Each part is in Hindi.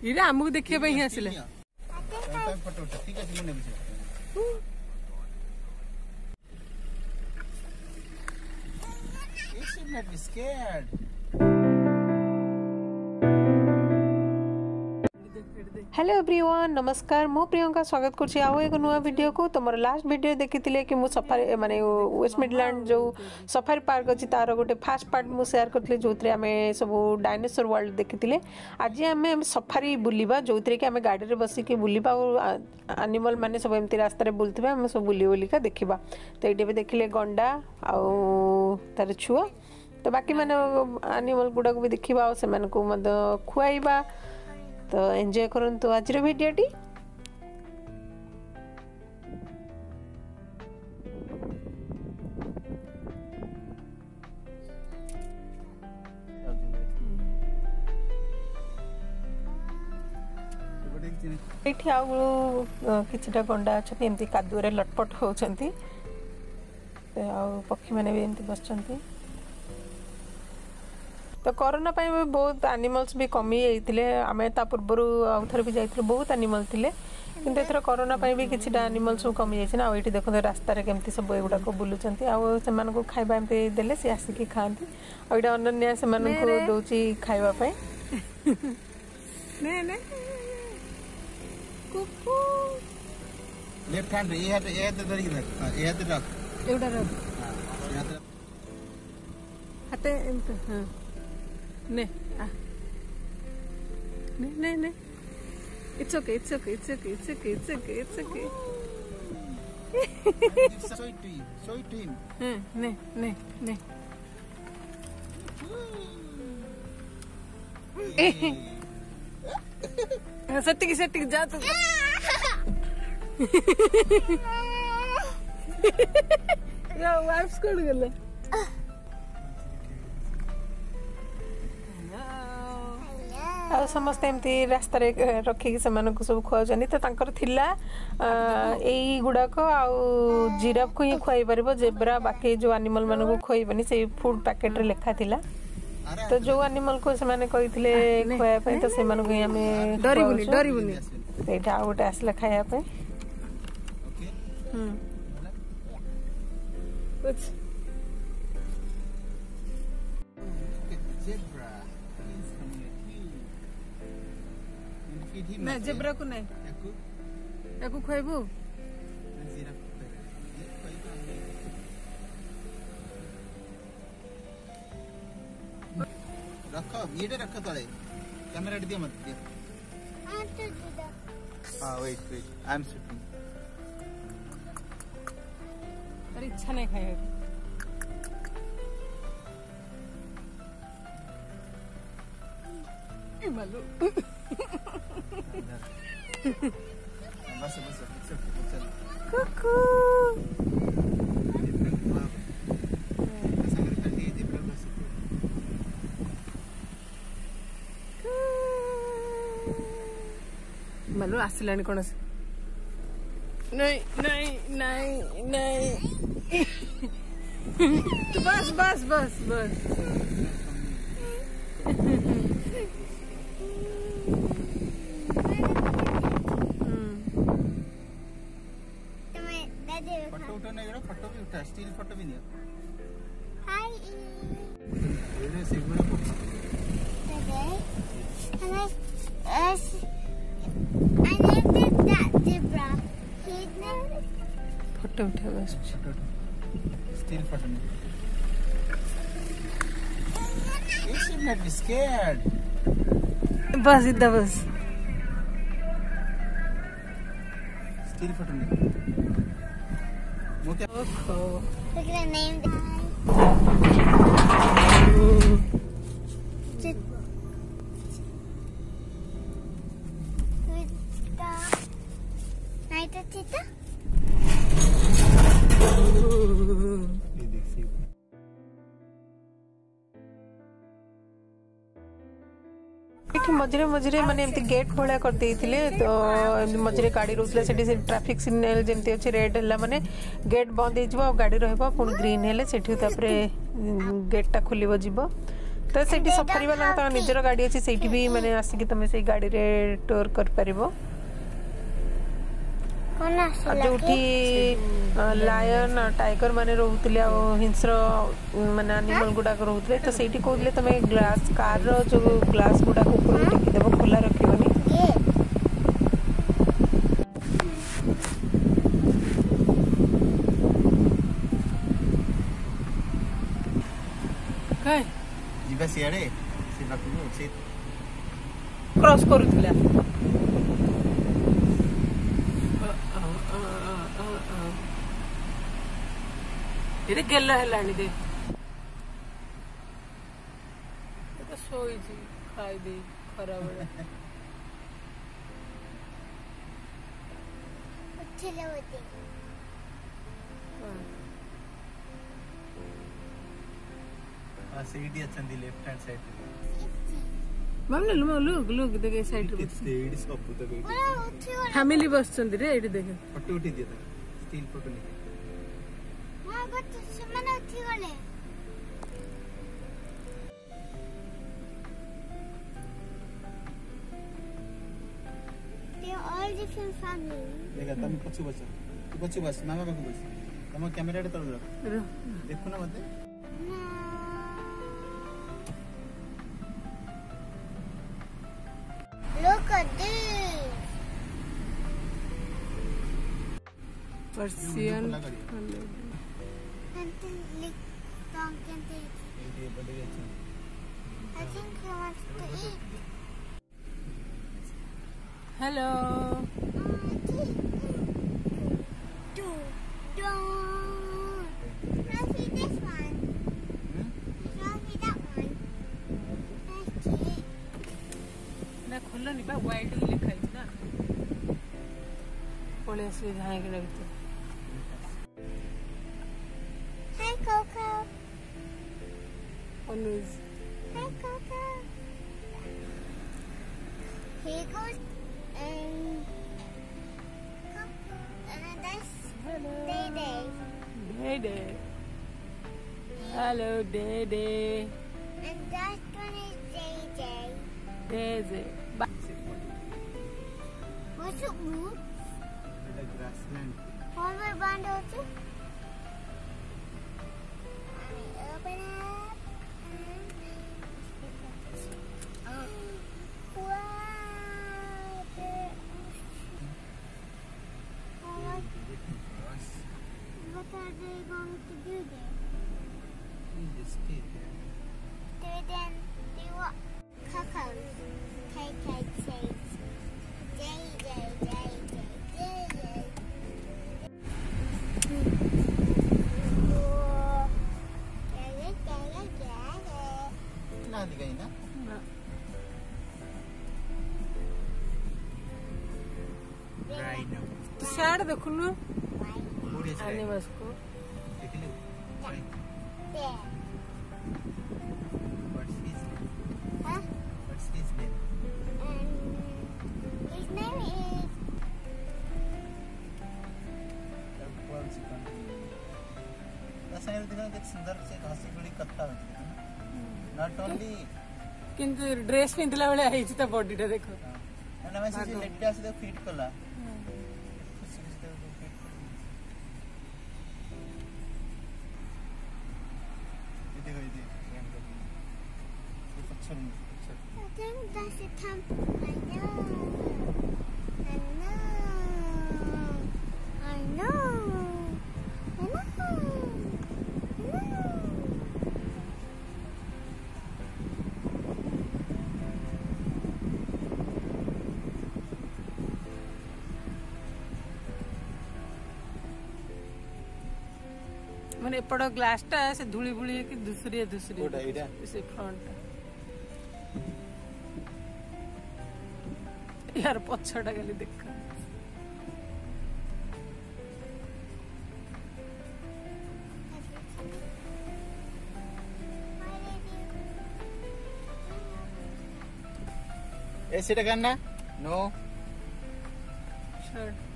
इरा हमको देखिए पे ही आसिले फोटो ठीक है मुने भी You should not be scared. Hello everyone नमस्कार मु प्रियंका स्वागत करछि आउ एक नुआ वीडियो को तुमर लास्ट वीडियो देखिथिले कि मु सफारी माने वेस्ट मिडलैंड जो सफारी पार्क अछि तार गोटे फास्ट पार्ट मु शेयर करथिले जोतरे हमें सब डायनासोर वर्ल्ड देखिथिले आज हमें सफारी बुलिबा जोतरे कि हमें गाड़ी रे बसी के बुलिबा और एनिमल माने सब एमती रास्ता रे बुलथिबा हम सब बुली बुलिका देखिबा तो एटे भी देखिले गंडा आउ तार छुआ तो बाकी माने एनिमल गुडा को भी देखिबा और से मन को मद खुआइबा तो एंजॉय करंतु आज रो वीडियोटी एठी आउ किछटा गंडा अछती एमती कादुरे लटपट होचंती आउ पक्षी माने भी एमती बसचंती तो कोरोना पाई भी बहुत एनिमल्स भी कमी जाइतिले आमे ता पूर्वरु आउथर भी जाइतिले बहुत एनिमल थिले किंतु एथर कोरोना पाई भी किछटा एनिमल्स कमी जाइछ ना एठी देखो रास्ता रे केमती सब एगुडा को बुलुचंती आ से मान को खाइबा एमती देले से आसी की खांती आ एटा अनन्या से मान को दोची खाइबा पाई ने कुकु लेफ्ट हैंड ये तो धरी ये तो रख एगुडा रख हाते एमती हां Ne, ne. It's okay. Show it to him. Ne. Setik जा तू. या वाइफ्स कोड गले. आ समस्त एमती रास्ता रे रखी से मन को सब खुआजनी तो तांकर थिला एई गुडा को आ जिराफ को ही खुआई परबो जेब्रा बाकी जो एनिमल मन को खुआइबनी से फूड पैकेट रे लिखा थिला तो जो एनिमल को से माने कहिथिले खुआया पे तो से मन को हमें डरीबुनी एटा गोटे आसला खाया पे कुछ ना जेब्रा को नहीं याकू खुआइबू रखो ये रखो तले कैमरा दिया मत दिया हां वेट आई एम शूटिंग अरे इच्छा नहीं खाए ए मालू बस चल कुकू मालू आसिलानी कोन से नहीं तो बस फोटो भी उठा स्टिल फोटो भी नहीं हाय ये से गुड़ा को फोटो उठा बस स्टिल फोटो नहीं You should not be scared. बस इधर बस स्टिल फोटो नहीं Look at the name. Night cheetah. मझे माने एमती गेट भलिया कर देइथिले तो मझे गाड़ी रोसले सेठी से ट्रैफिक सिग्नल जेमती अछि रेड हला माने गेट बंद हे जबो गाड़ी रहबो पुनी ग्रीन हेले सेठी तापरे गेट टा खुलिबो जिवो तो सेठी सफारी वाला तो निजर गाड़ी अछि सेठी भी माने आसी कि तुम से गाड़ी रे टूर कर परिबो जोठी लायन टाइगर माने रोहुतले हिंस्र माने एनिमल गुडा रोहुतले तो सेठी कहले तमे ग्लास कार रो जो ग्लास गुडा ऊपर टेकी देबो खुला रखिबोनी काय जिबा सियारे से बाकू से क्रॉस करूतला इरे गेल्ला हेलानी दे तो सोई जी खाई दे खराब चलो होते आ सीडी अच्छंदी लेफ्ट हैंड साइड मामले लुक देखे साइड रे सीडी सब तो बेटी फैमिली बस चंदी रे एडी देखे फोटो उठी दिया स्टिल फोटो ले हां गत ସେମାନେ उठी गले they are all different families देखा तुम पछु बस मामा बाबू बस तुम कैमरा रे तळ रख देखो ना मते look at this Persian until lick dog can take ये बड़े अच्छा I think he wants to eat hello Don't see this one. Don't see that one. That's cute. ना खोलो नहीं बा वाइड लिखा है ना पड़े से जाए के लगते Hi, Coco. Anuj Hi, Coco. Here goes and Coco. And that's Day. डेडे हेलो डेडे And that one is JJ. डेजे What's it blue? बेटा grassland Forward band also. Open up. Wow. What are they going to do there? just stay there Then they what? Cocos. Cake says. JJ. ना दिखाई ना राइट नाउ तो सैड देखो ना बूढ़े से आने बस को देख ले right There. What's his Huh? What's his name And his name is कौन सी कौन ऐसा है देखना एक सुंदर से हंसी बड़ी कथा होती है नॉट ओनली किंतु ड्रेस पिंधला वाला है इची ता बॉडी टा देखो ना मैं से लेट आसे तो फिट कला I think that's a temple. I know. मैंने एपड़ ग्लास टा से धूली भूली कि दूसरी कोटा एटा से फ्रंट यार पछटा खाली देखा ऐसे करना नो शर्ट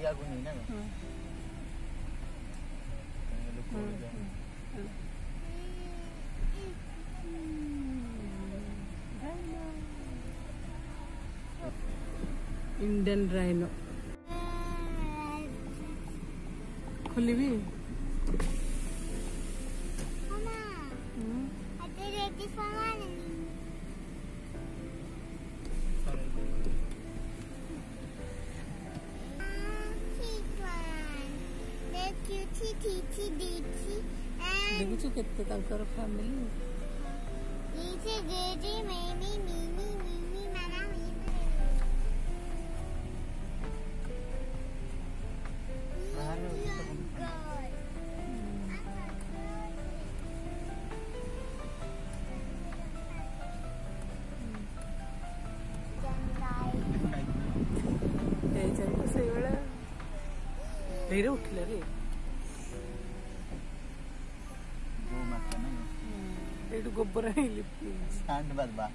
आगु नहीं ना लोग इंडियन राइनो खोली भी Mama, ada ready for morning. Cute one. The cutie, teety, deety, and देखु केते तांकर family it's a giddy, mini, mini, mini, mana, mini. रे उठले रे गो माता ना एटू गोबर लिपि सैंड बलबा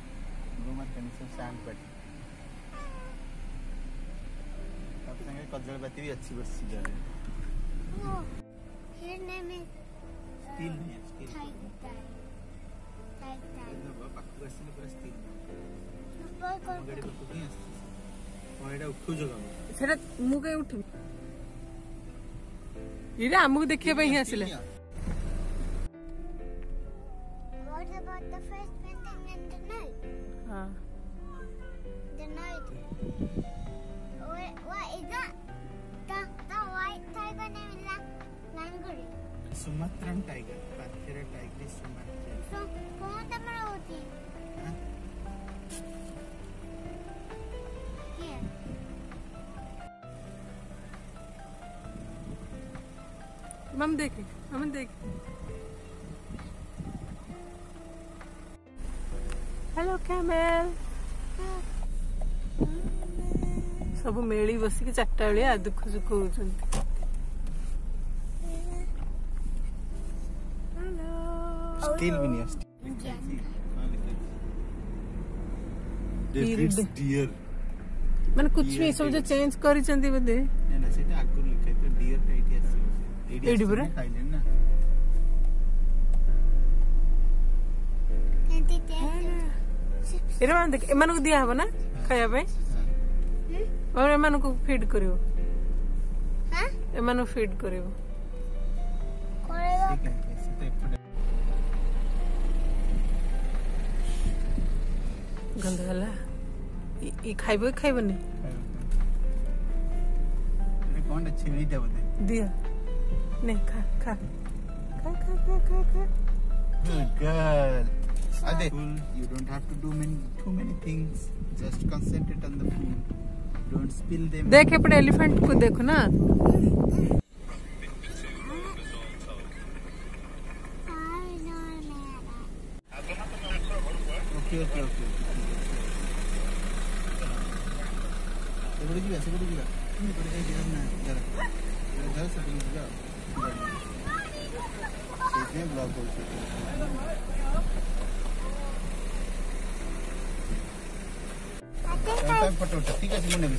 गो माता ने सब सैंड पट अब संगे कजल बाती भी अच्छी बसी जा रही Oh, his name is steel नहीं है स्टील Tiger. ना पाकू असले पर स्टील Super गाड़ी पर कुकी आसी और एटा उठो जगह सेटा मु कई उठ इरे हमहु देखिए पई आसिले What about the first painting in the night? हां The night. What is that? The white tiger name is Languri. Sumatran tiger panthera tiger Sumatran So, कौन तमरा होती? Here. मम देख हेलो कैमल सब मेली बसिक 4टा बेलिया दुख सुख होचंती स्टील भी नहीं है डियर माने कुछ भी सब जो चेंज करी चंदी बदे ना सेटा आगु लिखाई तो डियर टाइट आसी एडी बरे खाइले ना एरे मान देख एमान को दिया हबो ना खाया पे और एमान को फीड करियो हाँ? एमान को फीड करियो करेगा. ठीक है सेटा एपटे गंध वाला ई खाइबो खाइबो नहीं ये कौन अच्छी नहीं दे बदे दिया नहीं खा खा खा खा खा खा खा Good girl. Ade, you don't have to do too many things. Just concentrate on the food. Don't spill them. देख अपने एलिफेंट को देखो ना Okay. Sebelum juga. Ini pada dia na. Jara. Jara sebelum juga. Ini vlog boleh. Time photo उठा ठीक है मुने भी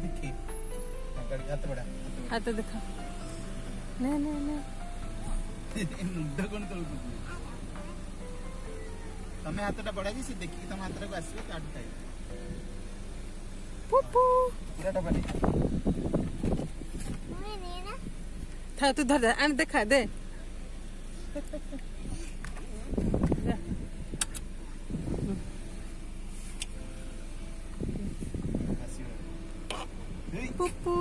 देखिए हाथ बड़ा हाथ दिखा नहीं मुद्दा कौन कर तमें हाथटा बड़ा जी से देखिए तुम हाथ को आसबे काट खाए पुपू पूराटा बने था तू धर आन दिखा दे पुपू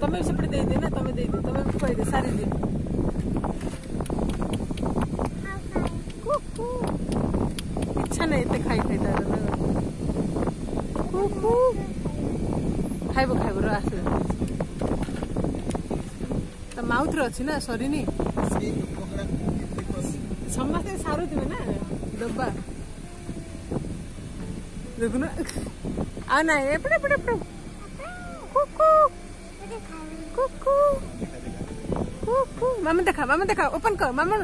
तमें सेपटे दे देना तमें दे दे तमें कोई दे सारी दे इच्छा नहीं तो खाई तार खाइब रो आस तो माउथ रे अच्छी ना सरी नी समस्ते सारुथिबे ना डब्बा देखो ना आ ना एपड़े एपड़े एपड़े कुकू कुकू कुकू मामा देखा ओपन कर मामा